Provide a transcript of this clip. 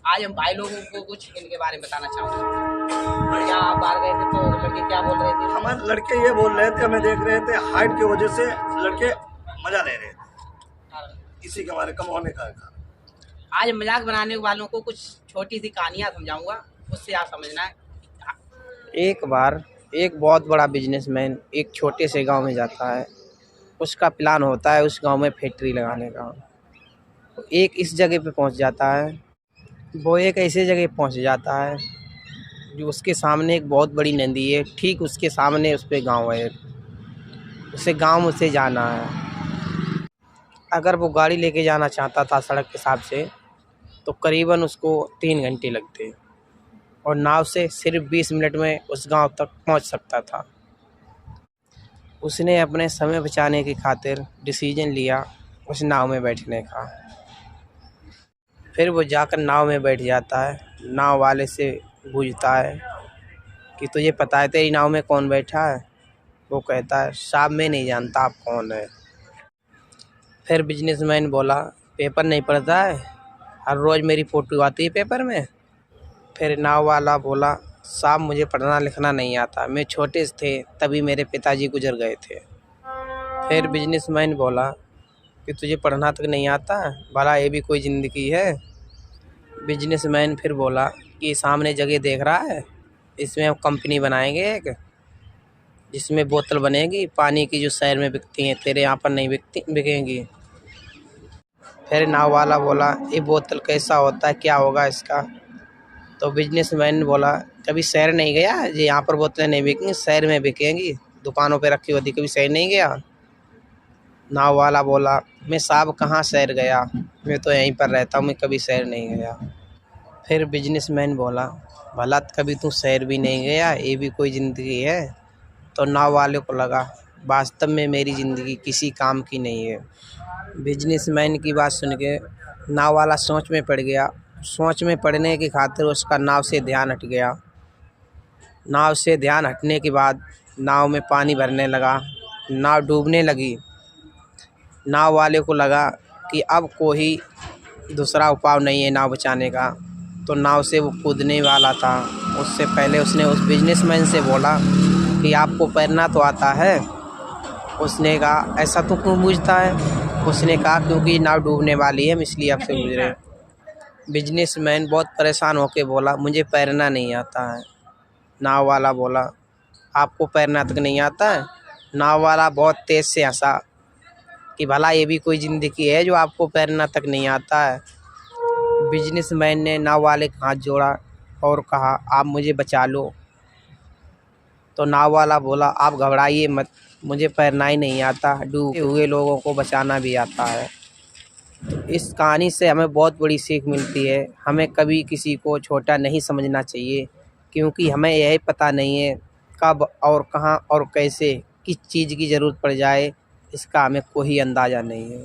आज हम भाई लोगों को कुछ इनके बारे में बताना चाहूँगा। क्या आप बाहर गए थे तो लड़के क्या बोल रहे थे? हमारे लड़के ये बोल रहे थे, हमें देख रहे थे हाइट की वजह से लड़के मजा ले रहे थे, इसी के हमारे कम होने का कारण। आज मजाक बनाने वालों को कुछ छोटी सी कहानियाँ समझाऊंगा, उससे आप समझना है। एक बार एक बहुत बड़ा बिजनेसमैन एक छोटे से गांव में जाता है। उसका प्लान होता है उस गांव में फैक्ट्री लगाने का। एक इस जगह पे पहुंच जाता है, वो एक ऐसे जगह पहुंच जाता है जो उसके सामने एक बहुत बड़ी नदी है। ठीक उसके सामने उस पे गाँव है। उसे गाँव से जाना है। अगर वो गाड़ी लेके जाना चाहता था सड़क के हिसाब से तो करीबन उसको 3 घंटे लगते और नाव से सिर्फ 20 मिनट में उस गांव तक पहुंच सकता था। उसने अपने समय बचाने की खातिर डिसीजन लिया उस नाव में बैठने का। फिर वो जाकर नाव में बैठ जाता है। नाव वाले से पूछता है कि तुझे पता है तेरी नाव में कौन बैठा है? वो कहता है साहब मैं नहीं जानता आप कौन है। फिर बिजनेसमैन बोला पेपर नहीं पढ़ता है? हर रोज़ मेरी फ़ोटो आती है पेपर में। फिर नाव वाला बोला साहब मुझे पढ़ना लिखना नहीं आता, मैं छोटे से थे तभी मेरे पिताजी गुजर गए थे। फिर बिजनेसमैन बोला कि तुझे पढ़ना तक नहीं आता, भला ये भी कोई ज़िंदगी है? बिजनेसमैन फिर बोला कि सामने जगह देख रहा है, इसमें हम कंपनी बनाएंगे एक, जिसमें बोतल बनेगी पानी की जो शहर में बिकती हैं, तेरे यहाँ पर नहीं बिकेंगी। फिर नाव वाला बोला ये बोतल कैसा होता है, क्या होगा इसका? तो बिजनेसमैन ने बोला कभी शहर नहीं गया जी, यहाँ पर बोतलें नहीं बिकेंगी, शहर में बिकेंगी, दुकानों पे रखी होती, कभी शहर नहीं गया? नाव वाला बोला मैं साहब कहाँ शहर गया, मैं तो यहीं पर रहता हूँ, मैं कभी शहर नहीं गया। फिर बिजनेसमैन बोला भला कभी तू शहर भी नहीं गया, ये भी कोई ज़िंदगी है? तो नाव वाले को लगा वास्तव में मेरी ज़िंदगी किसी काम की नहीं है। बिजनेसमैन की बात सुन के नाव वाला सोच में पड़ गया। सोच में पड़ने की खातिर उसका नाव से ध्यान हट गया। नाव से ध्यान हटने के बाद नाव में पानी भरने लगा, नाव डूबने लगी। नाव वाले को लगा कि अब कोई दूसरा उपाय नहीं है नाव बचाने का, तो नाव से वो कूदने वाला था। उससे पहले उसने उस बिजनेसमैन से बोला कि आपको तैरना तो आता है? उसने कहा ऐसा तो क्यों पूछता है? उसने कहा क्योंकि नाव डूबने वाली है, हम इसलिए आपसे पूछ रहे हैं। बिजनेसमैन बहुत परेशान होकर बोला मुझे तैरना नहीं आता है। नाव वाला बोला आपको तैरना तक नहीं आता है? नाव वाला बहुत तेज़ से हंसा कि भला ये भी कोई ज़िंदगी है जो आपको तैरना तक नहीं आता है। बिजनेसमैन ने नाव वाले का हाथ जोड़ा और कहा आप मुझे बचा लो। तो नाव वाला बोला आप घबराइए मत, मुझे तैरना ही नहीं आता, डूबे हुए लोगों को बचाना भी आता है। इस कहानी से हमें बहुत बड़ी सीख मिलती है, हमें कभी किसी को छोटा नहीं समझना चाहिए, क्योंकि हमें यही पता नहीं है कब और कहाँ और कैसे किस चीज़ की ज़रूरत पड़ जाए, इसका हमें कोई अंदाज़ा नहीं है।